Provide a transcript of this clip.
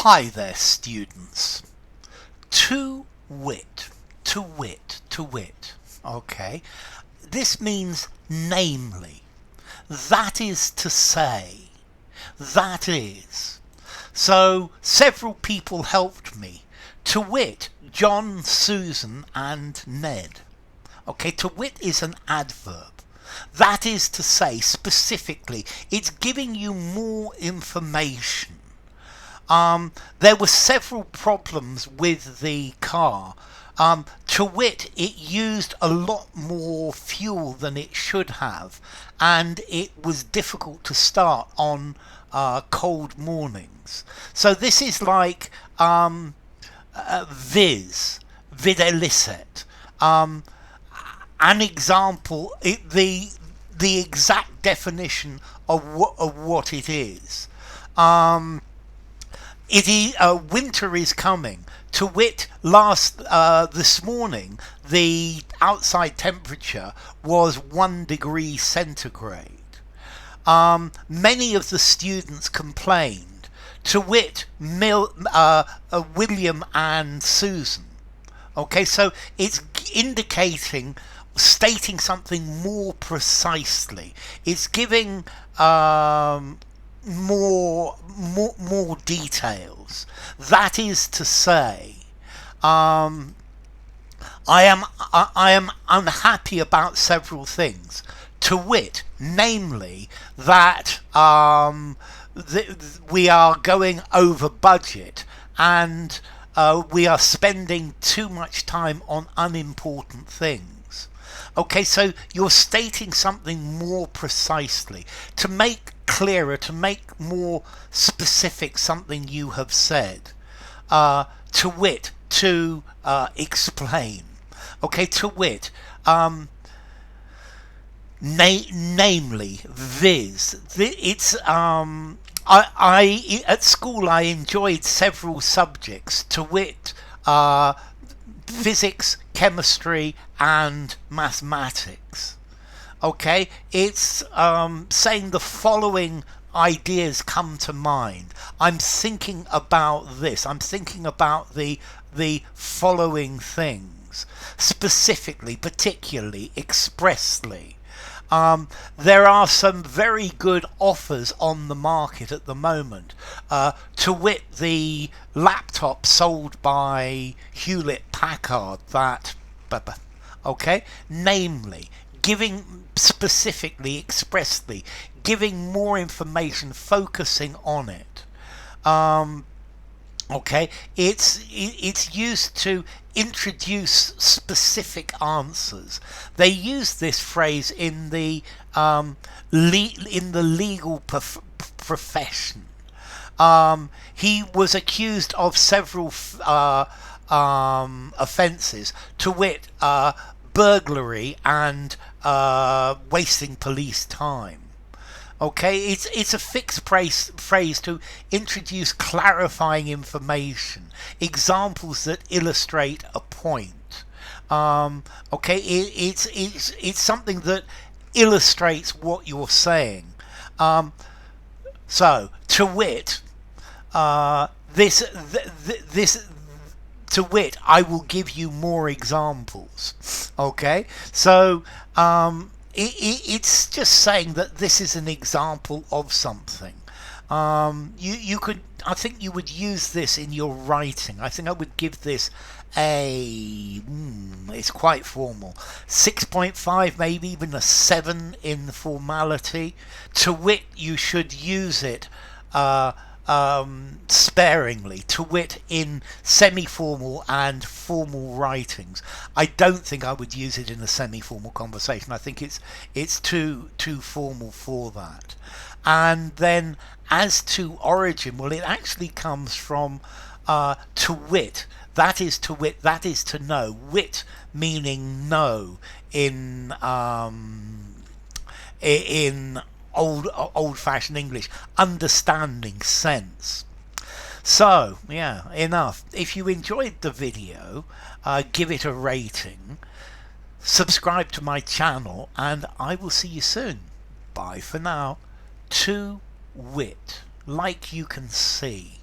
Hi there, students. To wit, to wit, to wit. Okay, this means namely. That is to say. That is. So several people helped me. To wit, John, Susan, and Ned. Okay, to wit is an adverb. That is to say, specifically, it's giving you more information. There were several problems with the car. To wit, it used a lot more fuel than it should have, and it was difficult to start on cold mornings. So this is like videlicet. An example, the exact definition of what it is. Winter is coming. To wit, this morning, the outside temperature was 1 degree centigrade. Many of the students complained. To wit, William and Susan. Okay, so it's indicating, stating something more precisely. It's giving more details. That is to say, I am unhappy about several things. To wit, namely that we are going over budget and we are spending too much time on unimportant things. Okay, so you're stating something more precisely to make clearer, to make more specific something you have said. To wit, to explain. Okay, to wit, namely, viz. It's I at school I enjoyed several subjects. To wit, physics, chemistry, and mathematics. Okay, it's saying the following ideas come to mind. I'm thinking about this. I'm thinking about the following things, specifically, particularly, expressly. There are some very good offers on the market at the moment. To wit, the laptop sold by Hewlett Packard. Okay, namely, giving specifically, expressly, giving more information, focusing on it. Okay, it's used to introduce specific answers. They use this phrase in the legal profession. He was accused of several offences, to wit, burglary and wasting police time. Okay, it's a fixed phrase to introduce clarifying information, examples that illustrate a point. Okay, it's something that illustrates what you're saying. So, to wit, this. To wit, I will give you more examples. Okay, so it's just saying that this is an example of something. You could, I think you would use this in your writing. I think I would give this it's quite formal, 6.5, maybe even a 7 in formality. To wit, you should use it sparingly, to wit, in semi-formal and formal writings. I don't think I would use it in a semi-formal conversation. I think it's too formal for that. And then as to origin, well, it actually comes from to wit. That is to wit, that is to know. Wit meaning know in old-fashioned English, understanding, sense. So yeah, enough. If you enjoyed the video, give it a rating, subscribe to my channel, and I will see you soon. Bye for now. To wit, like you can see.